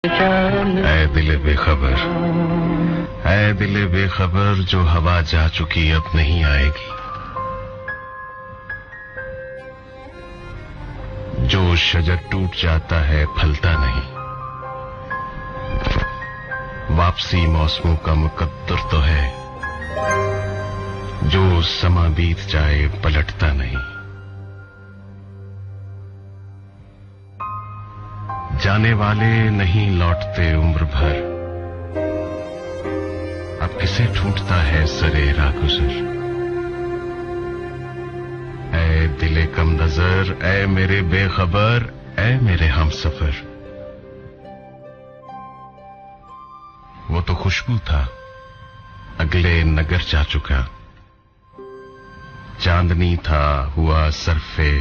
ऐ दिले बेखबर, ऐ दिले बेखबर, जो हवा जा चुकी अब नहीं आएगी। जो शजर टूट जाता है फलता नहीं। वापसी मौसमों का मुकद्दर तो है, जो समा बीत जाए पलटता नहीं। जाने वाले नहीं लौटते उम्र भर, अब किसे ढूंढता है सरे रागुजर। ऐ दिले कम नजर, ऐ मेरे बेखबर, ऐ मेरे हमसफर। वो तो खुशबू था, अगले नगर जा चुका। चांदनी था, हुआ सरफे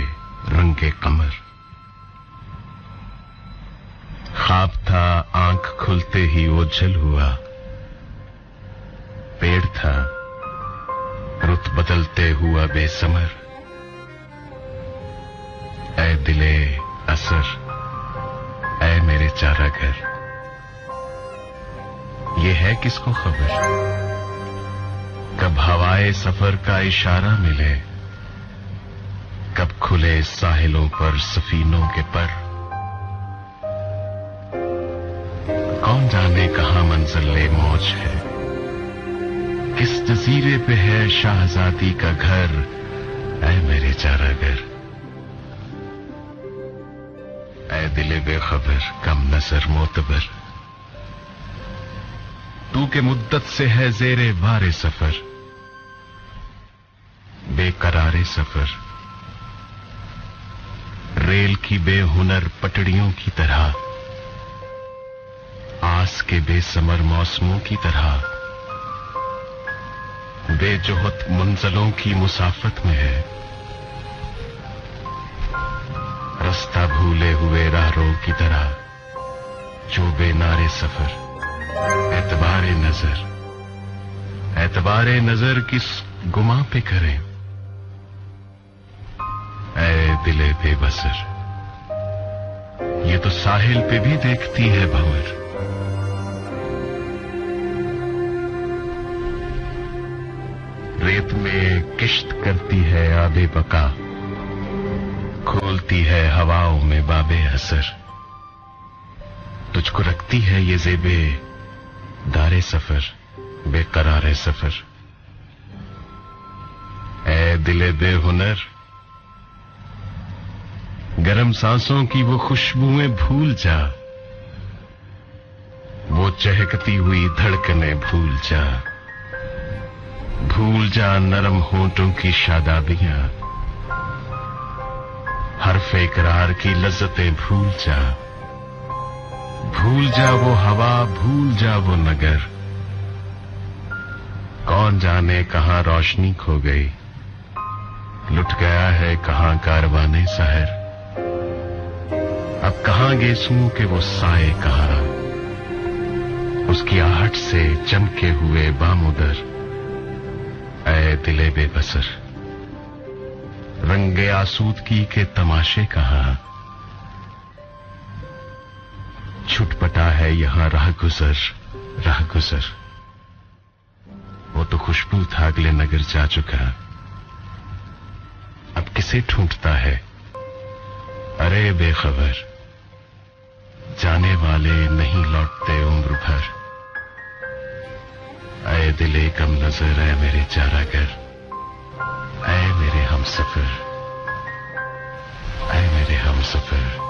रंगे कमर। ख्वाब था, आंख खुलते ही ओझल हुआ। पेड़ था, रुत बदलते हुआ बेसमर। ऐ दिले असर, ऐ मेरे चारागर, ये है किसको खबर कब हवाए सफर का इशारा मिले, कब खुले साहिलों पर सफीनों के पर। कौन जाने कहां मंजिल मौज है, किस जजीरे पे है शाहजादी का घर। ऐ मेरे चारागर, ऐ दिले बेखबर, कम नजर मोतबर, तू के मुद्दत से है जेरे वारे सफर, बेकरारे सफर। रेल की बेहुनर पटड़ियों की तरह, आस के बेसमर मौसमों की तरह, बेजोहत मंजिलों की मुसाफत में है। रास्ता भूले हुए राहरों की तरह, जो बेनारे सफर। एतबारे नजर, एतबारे नजर किस गुमा पे करें। ऐ दिले बेबसर, ये तो साहिल पे भी देखती है भंवर। रेत में किश्त करती है आबे बका, खोलती है हवाओं में बाबे असर। तुझको रखती है ये जेबे दारे सफर, बेकरारे सफर। ऐ दिले बेहुनर, गरम सांसों की वो खुशबुएं भूल जा, वो चहकती हुई धड़कनें भूल जा। भूल जा नरम होंठों की शादाबियां, हर्फ इकरार की लज्जतें भूल जा। भूल जा वो हवा, भूल जा वो नगर। कौन जाने कहां रोशनी खो गई, लुट गया है कहां कारवाने सहर। अब कहां गेसुओं के वो साए कहां, उसकी आहट से चमके हुए बामुदर। ऐ दिले बेबसर, रंगे आसूदगी के तमाशे कहां, छुटपटा है यहां राह गुजर, राह गुजर। वो तो खुशबू था, अगले नगर जा चुका। अब किसे ढूंढता है अरे बेखबर, जाने वाले नहीं लौटते उम्र भर। ऐ दिले कम नजर, ऐ मेरे चारागर, ऐ मेरे हमसफर, ऐ मेरे हमसफर।